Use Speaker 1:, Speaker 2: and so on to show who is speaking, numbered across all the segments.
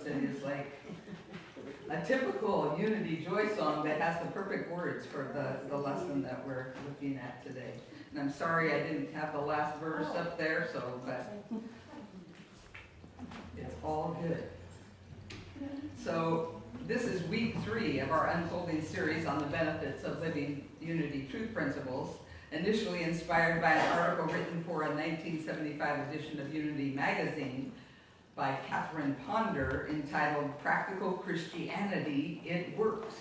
Speaker 1: It is like a typical Unity Joy song that has the perfect words for the lesson that we're looking at today. And I'm sorry I didn't have the last verse up there, but it's all good. So this is week 3 of our Unfolding series on the benefits of living Unity Truth Principles, initially inspired by an article written for a 1975 edition of Unity magazine by Catherine Ponder entitled Practical Christianity, It Works.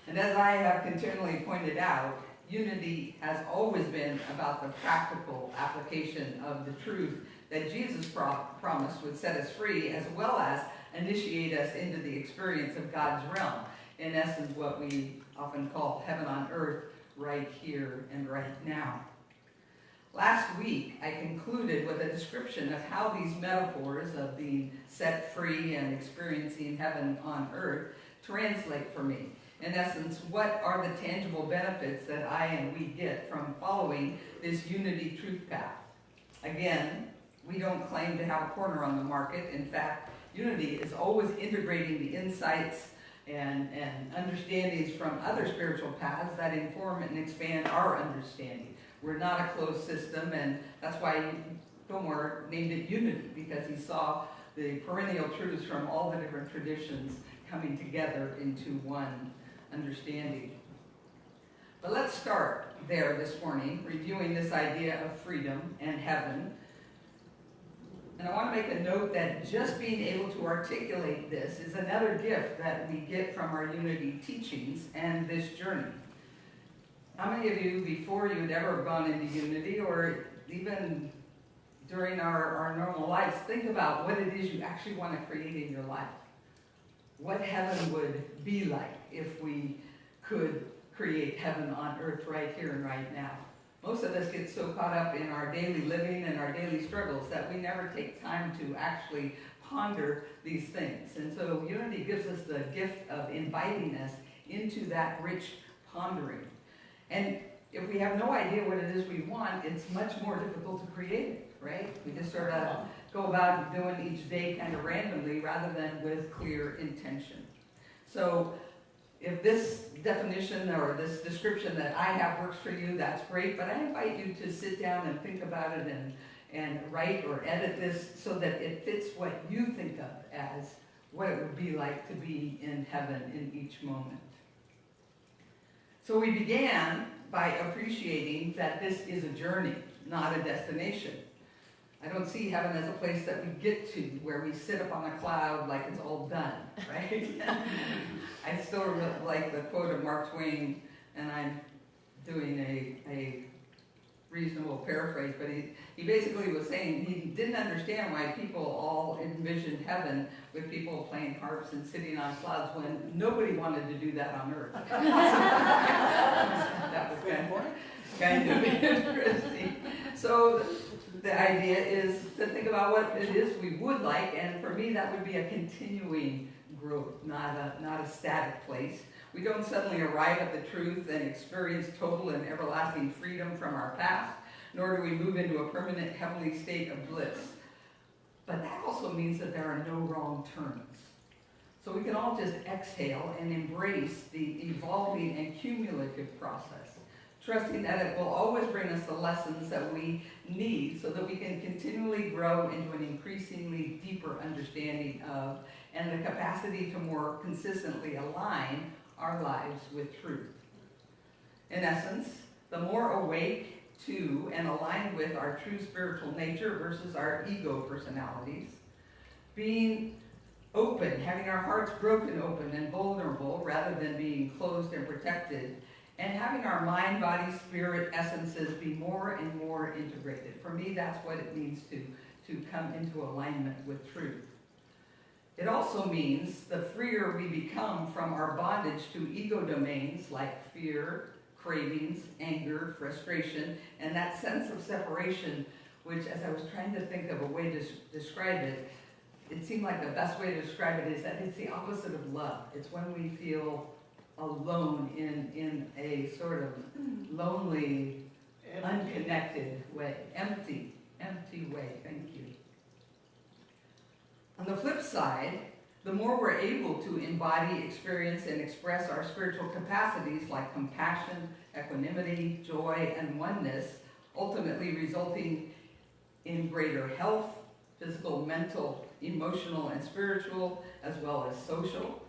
Speaker 1: And as I have continually pointed out, Unity has always been about the practical application of the truth that Jesus promised would set us free, as well as initiate us into the experience of God's realm. In essence, what we often call heaven on earth, right here and right now. Last week, I concluded with a description of how these metaphors of being set free and experiencing heaven on earth translate for me. In essence, what are the tangible benefits that I and we get from following this Unity truth path? Again, we don't claim to have a corner on the market. In fact, Unity is always integrating the insights and understandings from other spiritual paths that inform and expand our understanding. We're not a closed system, and that's why Fillmore named it Unity, because he saw the perennial truths from all the different traditions coming together into one understanding. But let's start there this morning, reviewing this idea of freedom and heaven. And I want to make a note that just being able to articulate this is another gift that we get from our Unity teachings and this journey. How many of you, before you had ever gone into Unity, or even during our normal lives, think about what it is you actually want to create in your life? What heaven would be like if we could create heaven on earth right here and right now? Most of us get so caught up in our daily living and our daily struggles that we never take time to actually ponder these things. And so Unity gives us the gift of inviting us into that rich pondering. And if we have no idea what it is we want, it's much more difficult to create it, right? We just sort of go about doing each day kind of randomly rather than with clear intention. So if this definition or this description that I have works for you, that's great, but I invite you to sit down and think about it and write or edit this so that it fits what you think of as what it would be like to be in heaven in each moment. So we began by appreciating that this is a journey, not a destination. I don't see heaven as a place that we get to where we sit up on a cloud like it's all done, right? I still really like the quote of Mark Twain, and I'm doing a reasonable paraphrase, but he basically was saying he didn't understand why people all envisioned heaven with people playing harps and sitting on clouds when nobody wanted to do that on earth. That was kind of interesting. So the idea is to think about what it is we would like, and for me that would be a continuing growth, not a static place. We don't suddenly arrive at the truth and experience total and everlasting freedom from our past, nor do we move into a permanent heavenly state of bliss. But that also means that there are no wrong turns. So we can all just exhale and embrace the evolving and cumulative process, trusting that it will always bring us the lessons that we need so that we can continually grow into an increasingly deeper understanding of and the capacity to more consistently align our lives with truth. In essence, the more awake to and aligned with our true spiritual nature versus our ego personalities, being open, having our hearts broken open and vulnerable rather than being closed and protected, and having our mind, body, spirit essences be more and more integrated. For me, that's what it means to come into alignment with truth. It also means the freer we become from our bondage to ego domains like fear, cravings, anger, frustration, and that sense of separation, which, as I was trying to think of a way to describe it, it seemed like the best way to describe it is that it's the opposite of love. It's when we feel alone in a sort of lonely, unconnected way, empty way. Thank you. On the flip side, the more we're able to embody, experience, and express our spiritual capacities like compassion, equanimity, joy, and oneness, ultimately resulting in greater health, physical, mental, emotional, and spiritual, as well as social,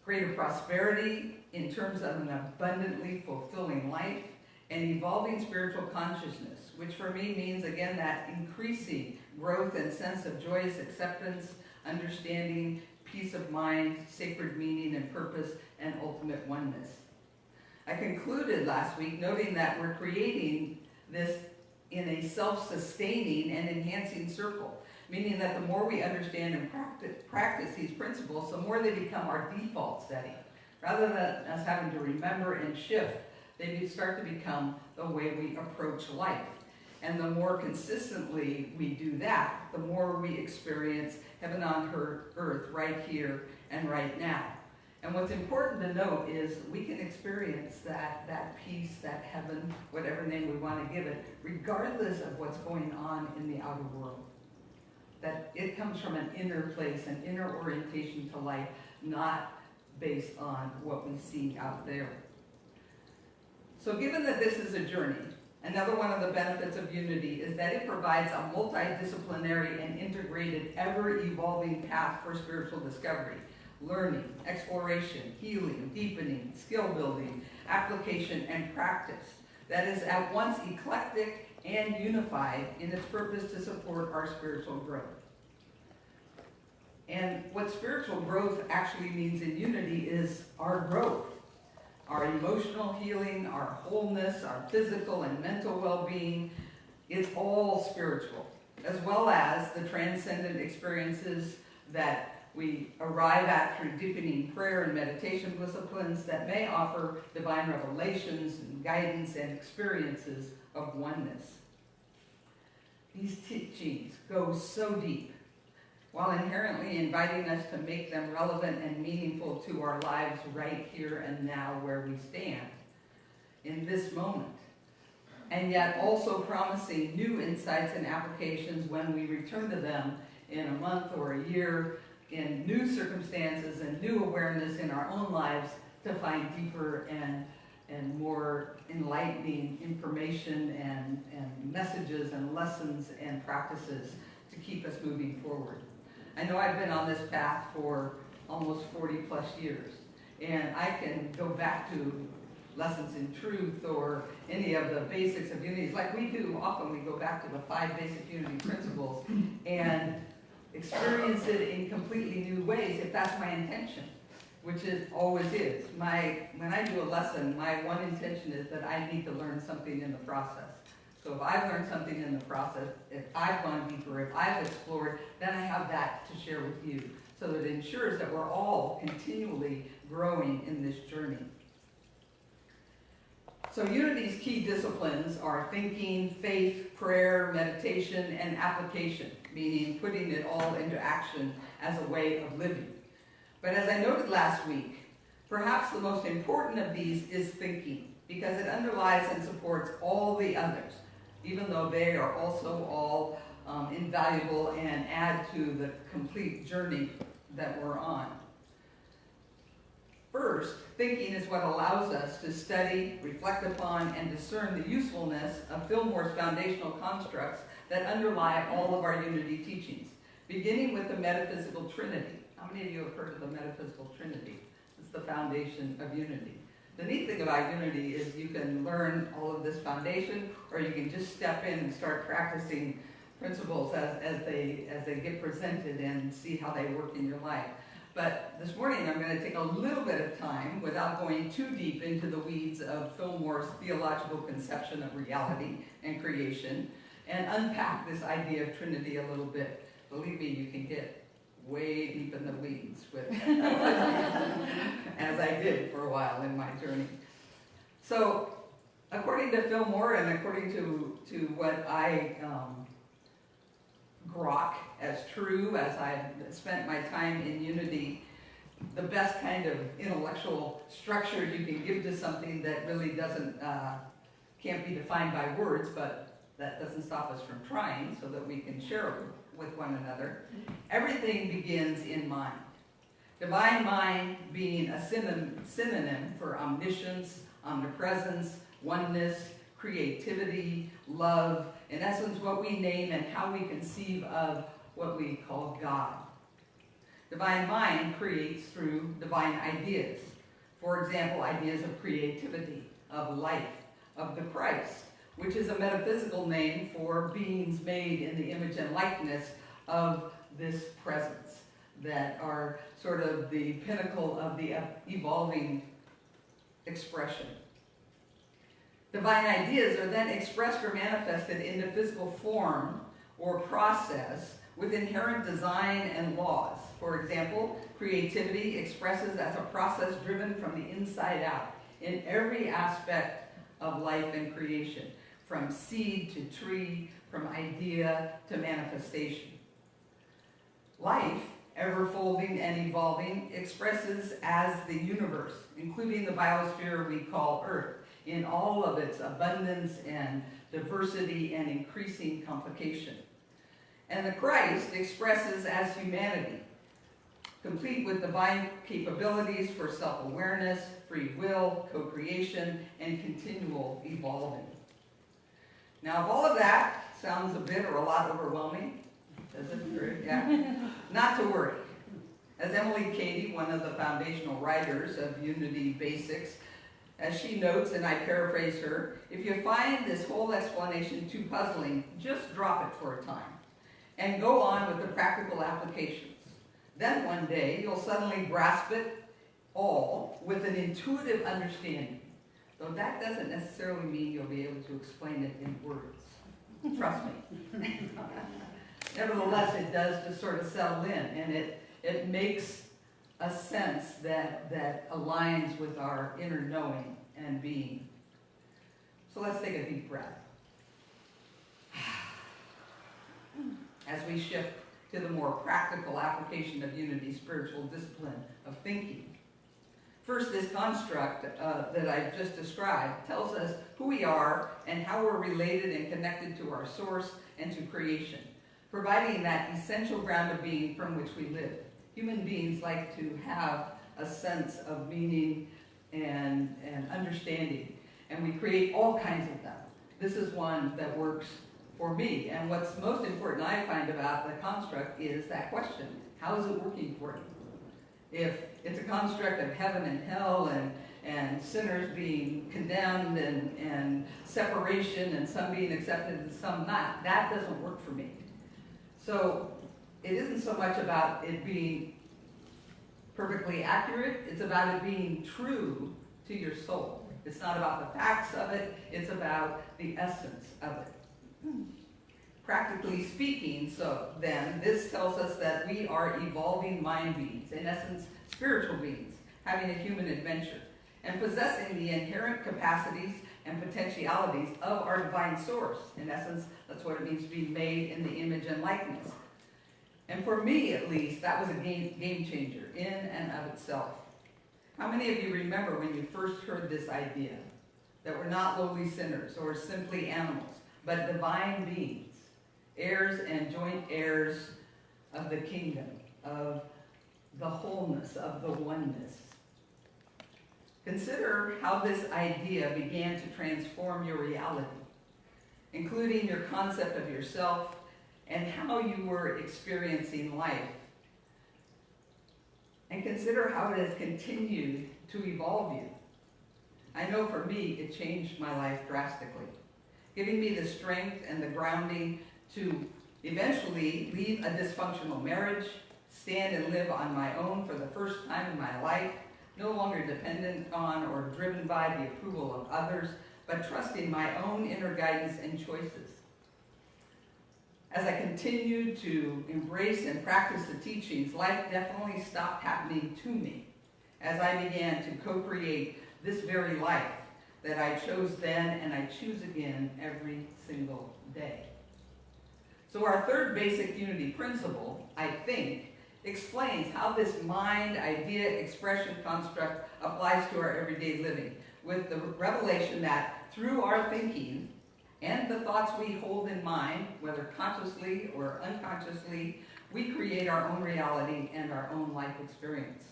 Speaker 1: greater prosperity in terms of an abundantly fulfilling life, and evolving spiritual consciousness, which for me means, again, that increasing growth and sense of joyous acceptance, understanding, peace of mind, sacred meaning and purpose, and ultimate oneness. I concluded last week noting that we're creating this in a self-sustaining and enhancing circle, meaning that the more we understand and practice these principles, the more they become our default setting. Rather than us having to remember and shift, they start to become the way we approach life. And the more consistently we do that, the more we experience heaven on earth right here and right now. And what's important to note is we can experience that peace, that heaven, whatever name we want to give it, regardless of what's going on in the outer world. That it comes from an inner place, an inner orientation to life, not based on what we see out there. So given that this is a journey, another one of the benefits of unity is that it provides a multidisciplinary and integrated, ever-evolving path for spiritual discovery, learning, exploration, healing, deepening, skill building, application, and practice that is at once eclectic and unified in its purpose to support our spiritual growth. And what spiritual growth actually means in unity is our growth. Our emotional healing, our wholeness, our physical and mental well-being, it's all spiritual, as well as the transcendent experiences that we arrive at through deepening prayer and meditation disciplines that may offer divine revelations and guidance and experiences of oneness. These teachings go so deep, while inherently inviting us to make them relevant and meaningful to our lives right here and now where we stand in this moment, and yet also promising new insights and applications when we return to them in a month or a year, in new circumstances and new awareness in our own lives to find deeper and more enlightening information and messages and lessons and practices to keep us moving forward. I know I've been on this path for almost 40 plus years, and I can go back to lessons in truth or any of the basics of unity. Like we do, often we go back to the 5 basic unity principles and experience it in completely new ways if that's my intention, which it always is. When I do a lesson, my one intention is that I need to learn something in the process. So if I've learned something in the process, if I've gone deeper, if I've explored, then I have that to share with you. So that it ensures that we're all continually growing in this journey. So Unity's key disciplines are thinking, faith, prayer, meditation, and application, meaning putting it all into action as a way of living. But as I noted last week, perhaps the most important of these is thinking, because it underlies and supports all the others, even though they are also all invaluable and add to the complete journey that we're on. First, thinking is what allows us to study, reflect upon, and discern the usefulness of Fillmore's foundational constructs that underlie all of our unity teachings, beginning with the metaphysical trinity. How many of you have heard of the metaphysical trinity? It's the foundation of unity. The neat thing about unity is you can learn all of this foundation, or you can just step in and start practicing principles as they get presented and see how they work in your life. But this morning I'm going to take a little bit of time, without going too deep into the weeds of Fillmore's theological conception of reality and creation, and unpack this idea of Trinity a little bit. Believe me, you can get way deep in the weeds with as I did for a while in my journey. So according to Fillmore and according to what I grok as true as I've spent my time in unity, the best kind of intellectual structure you can give to something that really can't be defined by words, but that doesn't stop us from trying, so that we can share with one another, everything begins in mind. Divine mind being a synonym for omniscience, omnipresence, oneness, creativity, love, in essence what we name and how we conceive of what we call God. Divine mind creates through divine ideas. For example, ideas of creativity, of life, of the Christ, which is a metaphysical name for beings made in the image and likeness of this presence, that are sort of the pinnacle of the evolving expression. Divine ideas are then expressed or manifested into physical form or process with inherent design and laws. For example, creativity expresses as a process driven from the inside out in every aspect of life and creation, from seed to tree, from idea to manifestation. Life, ever-folding and evolving, expresses as the universe, including the biosphere we call Earth, in all of its abundance and diversity and increasing complication. And the Christ expresses as humanity, complete with divine capabilities for self-awareness, free will, co-creation, and continual evolving. Now, if all of that sounds a bit or a lot overwhelming, does it? Yeah. Not to worry. As Emily Cady, one of the foundational writers of Unity Basics, as she notes, and I paraphrase her, if you find this whole explanation too puzzling, just drop it for a time and go on with the practical applications. Then one day you'll suddenly grasp it all with an intuitive understanding, though that doesn't necessarily mean you'll be able to explain it in words. Trust me. Nevertheless, it does just sort of settle in, and it makes a sense that aligns with our inner knowing and being. So let's take a deep breath as we shift to the more practical application of Unity's spiritual discipline of thinking. First, this construct that I've just described tells us who we are and how we're related and connected to our source and to creation, providing that essential ground of being from which we live. Human beings like to have a sense of meaning and understanding, and we create all kinds of them. This is one that works for me, and what's most important I find about the construct is that question: how is it working for you? If it's a construct of heaven and hell and sinners being condemned and separation and some being accepted and some not, that doesn't work for me. So it isn't so much about it being perfectly accurate, it's about it being true to your soul. It's not about the facts of it, it's about the essence of it. Practically speaking, so then, this tells us that we are evolving mind beings, in essence, spiritual beings, having a human adventure, and possessing the inherent capacities and potentialities of our divine source. In essence, that's what it means to be made in the image and likeness. And for me, at least, that was a game changer in and of itself. How many of you remember when you first heard this idea, that we're not lowly sinners or simply animals, but divine beings, heirs and joint heirs of the kingdom, of the wholeness, of the oneness? Consider how this idea began to transform your reality, including your concept of yourself and how you were experiencing life. And consider how it has continued to evolve you. I know for me, it changed my life drastically, giving me the strength and the grounding to eventually leave a dysfunctional marriage, stand and live on my own for the first time in my life, no longer dependent on or driven by the approval of others, but trusting my own inner guidance and choices. As I continued to embrace and practice the teachings, life definitely stopped happening to me as I began to co-create this very life that I chose then and I choose again every single day. So our third basic unity principle, I think, explains how this mind, idea, expression construct applies to our everyday living, with the revelation that through our thinking and the thoughts we hold in mind, whether consciously or unconsciously, we create our own reality and our own life experience.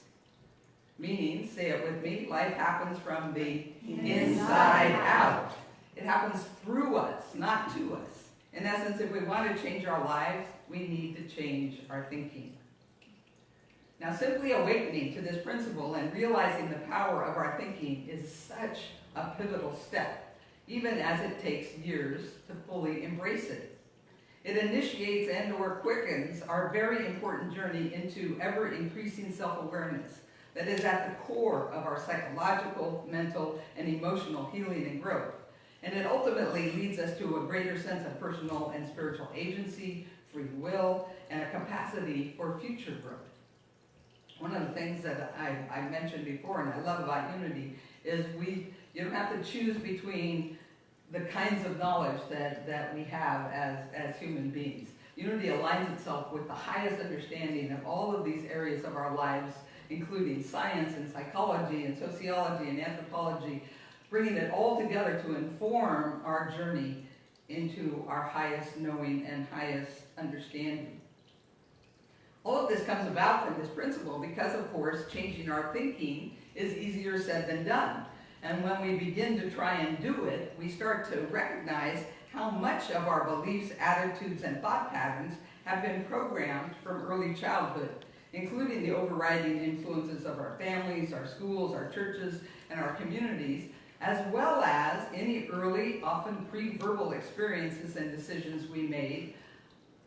Speaker 1: Meaning, say it with me, life happens from the inside out. It happens through us, not to us. In essence, if we want to change our lives, we need to change our thinking. Now, simply awakening to this principle and realizing the power of our thinking is such a pivotal step, even as it takes years to fully embrace it. It initiates and/or quickens our very important journey into ever-increasing self-awareness that is at the core of our psychological, mental, and emotional healing and growth. And it ultimately leads us to a greater sense of personal and spiritual agency, free will, and a capacity for future growth. One of the things that I mentioned before and I love about unity is you don't have to choose between the kinds of knowledge that we have as human beings. Unity aligns itself with the highest understanding of all of these areas of our lives, including science and psychology and sociology and anthropology, bringing it all together to inform our journey into our highest knowing and highest understanding. All of this comes about from this principle because, of course, changing our thinking is easier said than done. And when we begin to try and do it, we start to recognize how much of our beliefs, attitudes, and thought patterns have been programmed from early childhood, including the overriding influences of our families, our schools, our churches, and our communities, as well as any early, often pre-verbal experiences and decisions we made,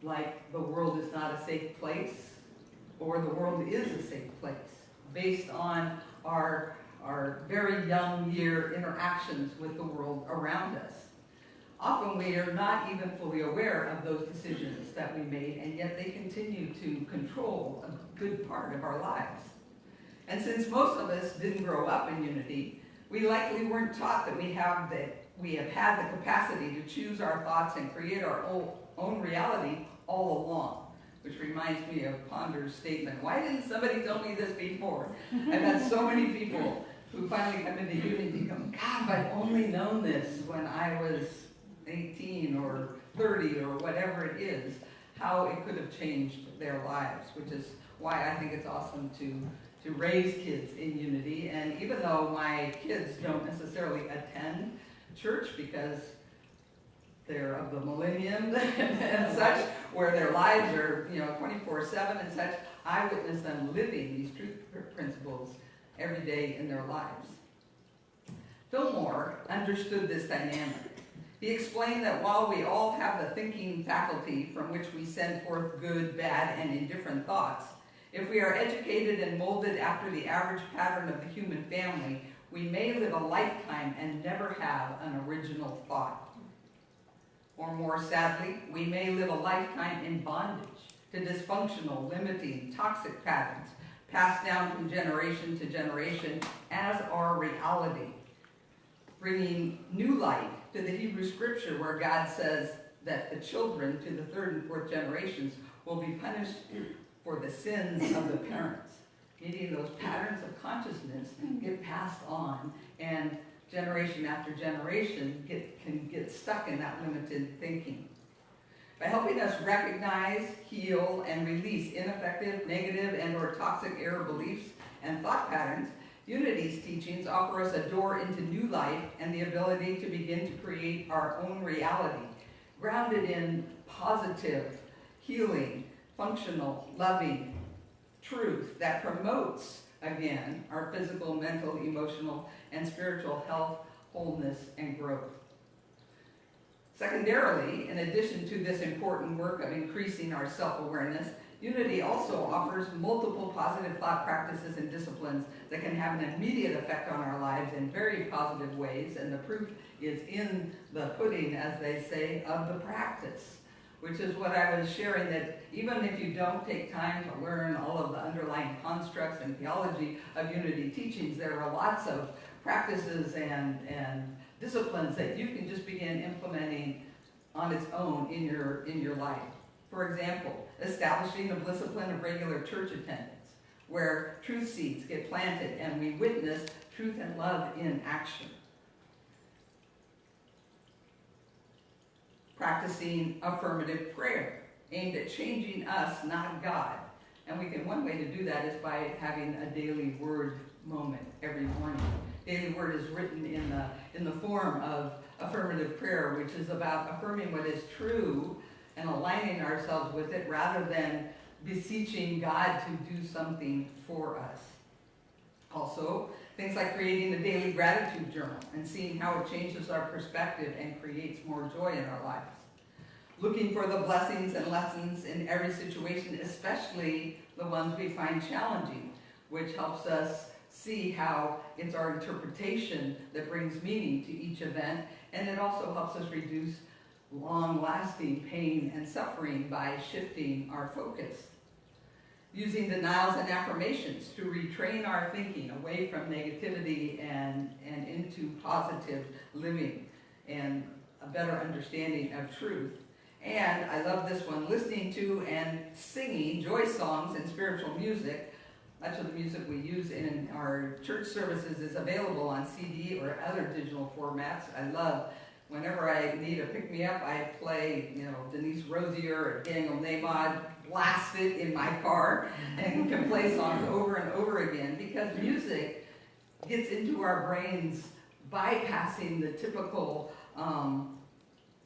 Speaker 1: like the world is not a safe place, or the world is a safe place, based on our very young year interactions with the world around us. Often we are not even fully aware of those decisions that we made, and yet they continue to control a good part of our lives. And since most of us didn't grow up in unity, we likely weren't taught that we have had the capacity to choose our thoughts and create our own reality all along. Which reminds me of Ponder's statement, why didn't somebody tell me this before? I've had so many people who finally come into unity and go, God, if I'd only known this when I was 18 or 30 or whatever it is, how it could have changed their lives, which is why I think it's awesome to raise kids in unity. And even though my kids don't necessarily attend church because they're of the millennium and such, where their lives are 24/7 and such, I witness them living these truth principles every day in their lives. Fillmore understood this dynamic. He explained that while we all have the thinking faculty from which we send forth good, bad, and indifferent thoughts, if we are educated and molded after the average pattern of the human family, we may live a lifetime and never have an original thought. Or more sadly, we may live a lifetime in bondage to dysfunctional, limiting, toxic patterns passed down from generation to generation as our reality, bringing new light to the Hebrew scripture where God says that the children to the third and fourth generations will be punished for the sins of the parents. Meaning those patterns of consciousness get passed on, and generation after generation can get stuck in that limited thinking. By helping us recognize, heal, and release ineffective, negative, and/or toxic error beliefs and thought patterns, Unity's teachings offer us a door into new life and the ability to begin to create our own reality, grounded in positive, healing, functional, loving truth that promotes, again, our physical, mental, emotional, and spiritual health, wholeness, and growth. Secondarily, in addition to this important work of increasing our self-awareness, Unity also offers multiple positive thought practices and disciplines that can have an immediate effect on our lives in very positive ways, and the proof is in the pudding, as they say, of the practice, which is what I was sharing, that even if you don't take time to learn all of the underlying constructs and theology of Unity teachings, there are lots of practices and disciplines that you can just begin implementing on its own in your life. For example, establishing the discipline of regular church attendance, where truth seeds get planted and we witness truth and love in action. practicing affirmative prayer, aimed at changing us, not God. And one way to do that is by having a daily word moment every morning. Daily word is written in the form of affirmative prayer, which is about affirming what is true and aligning ourselves with it rather than beseeching God to do something for us. Also, things like creating a daily gratitude journal and seeing how it changes our perspective and creates more joy in our lives. Looking for the blessings and lessons in every situation, especially the ones we find challenging, which helps us see how it's our interpretation that brings meaning to each event, and it also helps us reduce long-lasting pain and suffering by shifting our focus. Using denials and affirmations to retrain our thinking away from negativity and into positive living and a better understanding of truth. And I love this one, listening to and singing joy songs and spiritual music. Much of the music we use in our church services is available on CD or other digital formats. I love, whenever I need a pick-me-up, I play, Denise Rosier or Daniel Nahmod, blast it in my car, and can play songs over and over again, because music gets into our brains bypassing the typical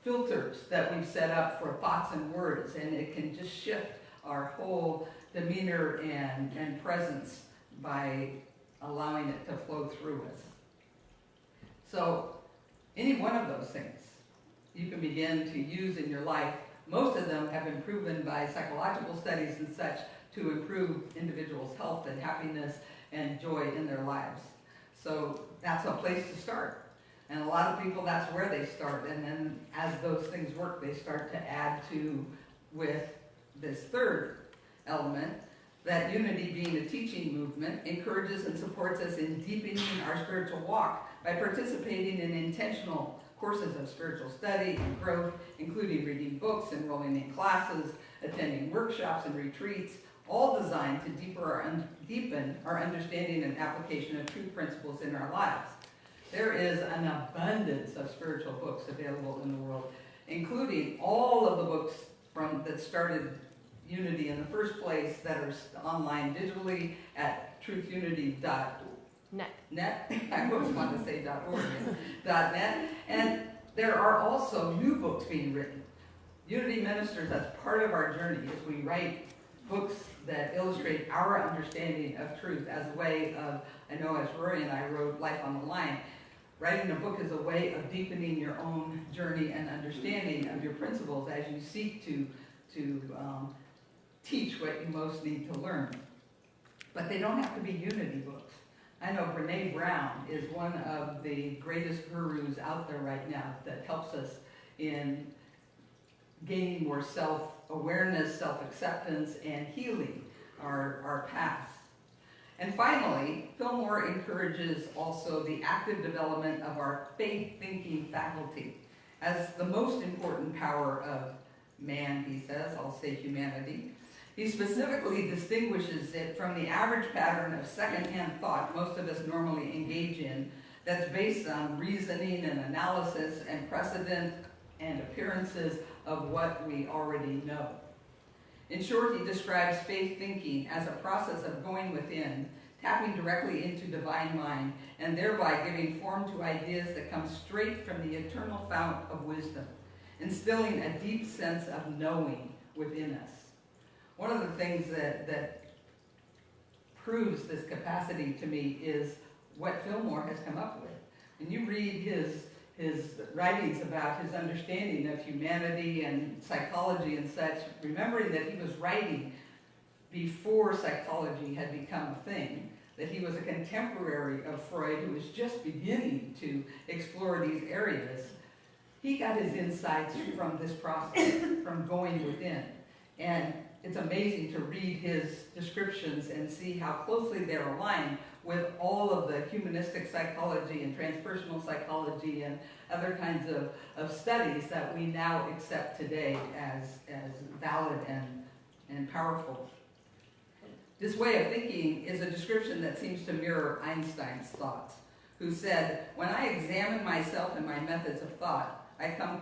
Speaker 1: filters that we've set up for thoughts and words, and it can just shift our whole demeanor and presence by allowing it to flow through us. So any one of those things you can begin to use in your life. Most of them have been proven by psychological studies and such to improve individuals' health and happiness and joy in their lives. So that's a place to start. And a lot of people, that's where they start. And then as those things work, they start to add to with this third element, that unity being a teaching movement encourages and supports us in deepening our spiritual walk by participating in intentional courses of spiritual study and growth, including reading books, enrolling in classes, attending workshops and retreats, all designed to deepen our understanding and application of truth principles in our lives. There is an abundance of spiritual books available in the world, including all of the books that started Unity in the first place that are online digitally at truthunity.net. I always want to say .org. .net. And there are also new books being written. Unity Ministers, as part of our journey, as we write books that illustrate our understanding of truth as a way of, I know as Rory and I wrote Life on the Line, writing a book is a way of deepening your own journey and understanding of your principles as you seek to teach what you most need to learn. But they don't have to be unity books. I know Brene Brown is one of the greatest gurus out there right now that helps us in gaining more self-awareness, self-acceptance, and healing our past. And finally, Fillmore encourages also the active development of our faith-thinking faculty as the most important power of man, he says, I'll say humanity. He specifically distinguishes it from the average pattern of second-hand thought most of us normally engage in, that's based on reasoning and analysis and precedent and appearances of what we already know. In short, he describes faith thinking as a process of going within, tapping directly into divine mind, and thereby giving form to ideas that come straight from the eternal fount of wisdom, instilling a deep sense of knowing within us. One of the things that proves this capacity to me is what Fillmore has come up with. When you read his writings about his understanding of humanity and psychology and such, remembering that he was writing before psychology had become a thing, that he was a contemporary of Freud who was just beginning to explore these areas, he got his insights from this process, from going within. And it's amazing to read his descriptions and see how closely they're aligned with all of the humanistic psychology and transpersonal psychology and other kinds of studies that we now accept today as valid and powerful. This way of thinking is a description that seems to mirror Einstein's thoughts, who said, "When I examine myself and my methods of thought, I come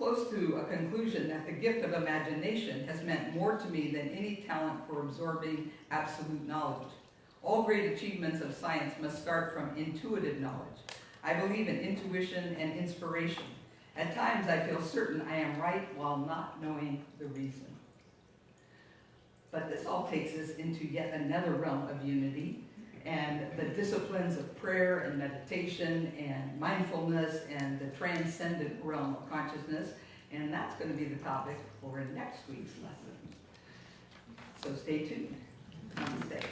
Speaker 1: close to a conclusion that the gift of imagination has meant more to me than any talent for absorbing absolute knowledge. All great achievements of science must start from intuitive knowledge. I believe in intuition and inspiration. At times I feel certain I am right while not knowing the reason. But this all takes us into yet another realm of unity, and the disciplines of prayer and meditation and mindfulness and the transcendent realm of consciousness, and that's going to be the topic for next week's lesson. So stay tuned. Namaste.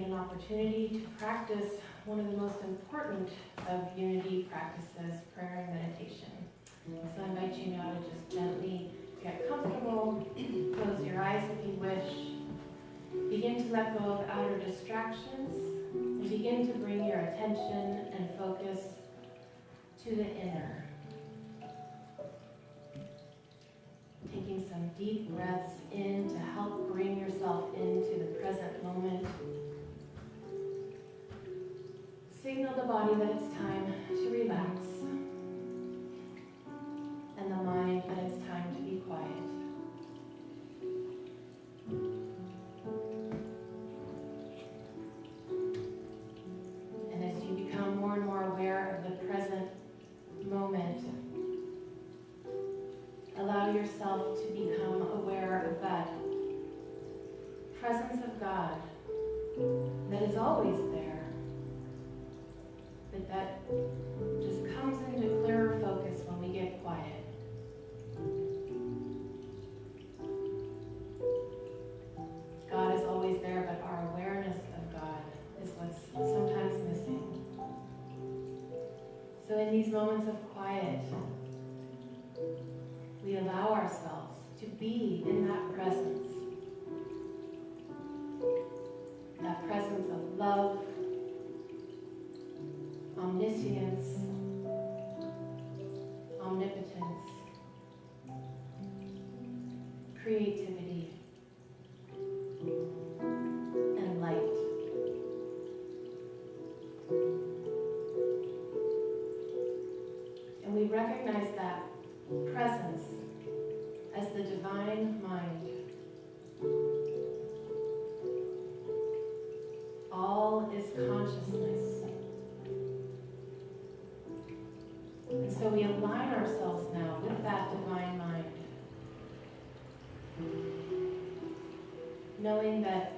Speaker 2: Opportunity to practice one of the most important of unity practices, prayer and meditation. So I invite you now to just gently get comfortable, close your eyes if you wish, begin to let go of outer distractions, and begin to bring your attention and focus to the inner. Taking some deep breaths in to help bring yourself into the present moment. Signal the body that it's time to relax, and the mind that it's time to be quiet. And as you become more and more aware of the present moment, allow yourself to become aware of that presence of God that is always there, but that just comes into clearer focus when we get quiet. God is always there, but our awareness of God is what's sometimes missing. So in these moments of quiet, we allow ourselves to be in that presence of love, omniscience, omnipotence, creativity, and light. And we recognize that presence as the divine mind. All is consciousness. And so we align ourselves now with that divine mind, knowing that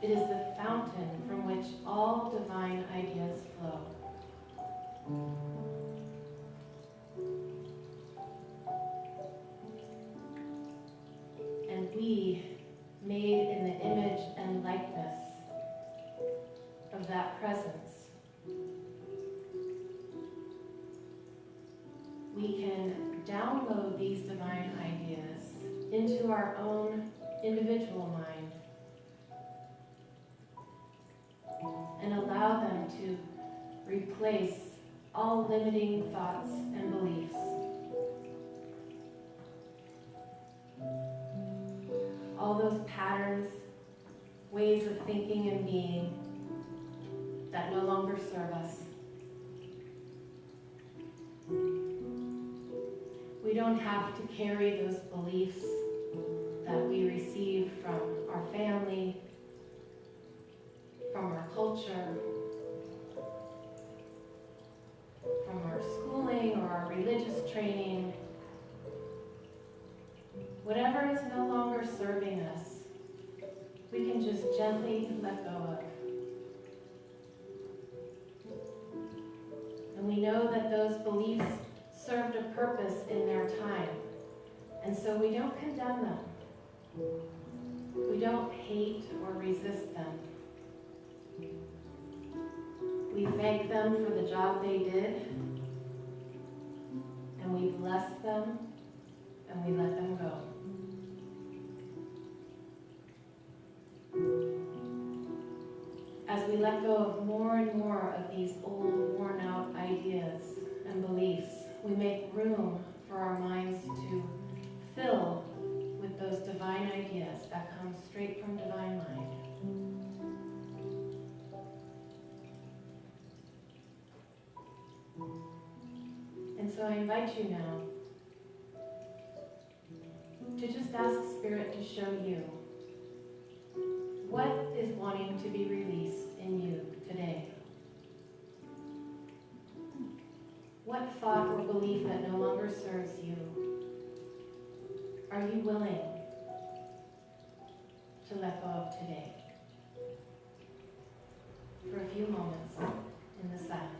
Speaker 2: it is the fountain from which all divine ideas flow. And we, made in the image and likeness of that presence, we can download these divine ideas into our own individual mind and allow them to replace all limiting thoughts and beliefs. All those patterns, ways of thinking and being that no longer serve us. We don't have to carry those beliefs that we receive from our family, from our culture, from our schooling or our religious training. Whatever is no longer serving us, we can just gently let go of. And we know that those beliefs served a purpose in their time. And so we don't condemn them. We don't hate or resist them. We thank them for the job they did, and we bless them, and we let them go. As we let go of more and more of these old, worn-out ideas and beliefs, we make room for our minds to fill with those divine ideas that come straight from Divine Mind. And so I invite you now to just ask Spirit to show you what is wanting to be released in you today. What thought or belief that no longer serves you are you willing to let go of today? For a few moments in the silence.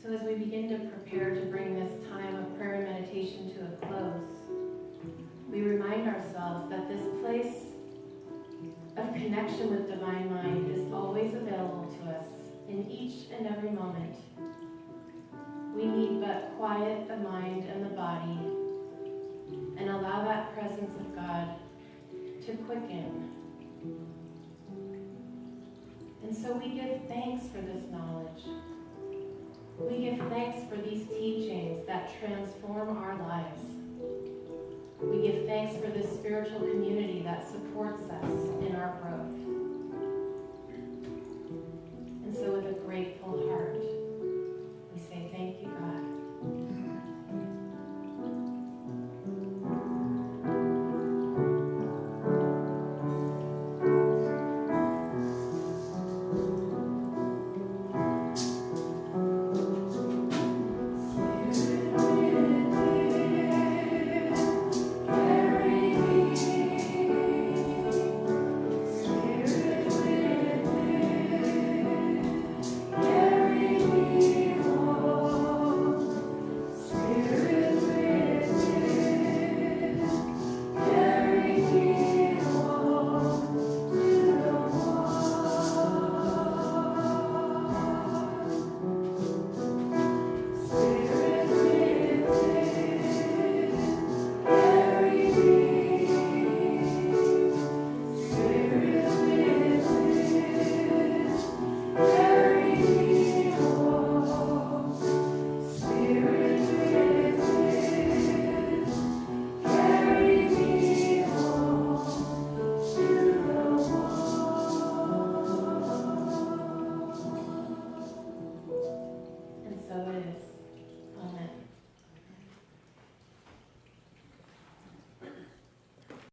Speaker 2: So as we begin to prepare to bring this time of prayer and meditation to a close, we remind ourselves that this place of connection with Divine Mind is always available to us in each and every moment. We need but quiet the mind and the body and allow that presence of God to quicken. And so we give thanks for this knowledge. We give thanks for these teachings that transform our lives. We give thanks for this spiritual community that supports us in our growth.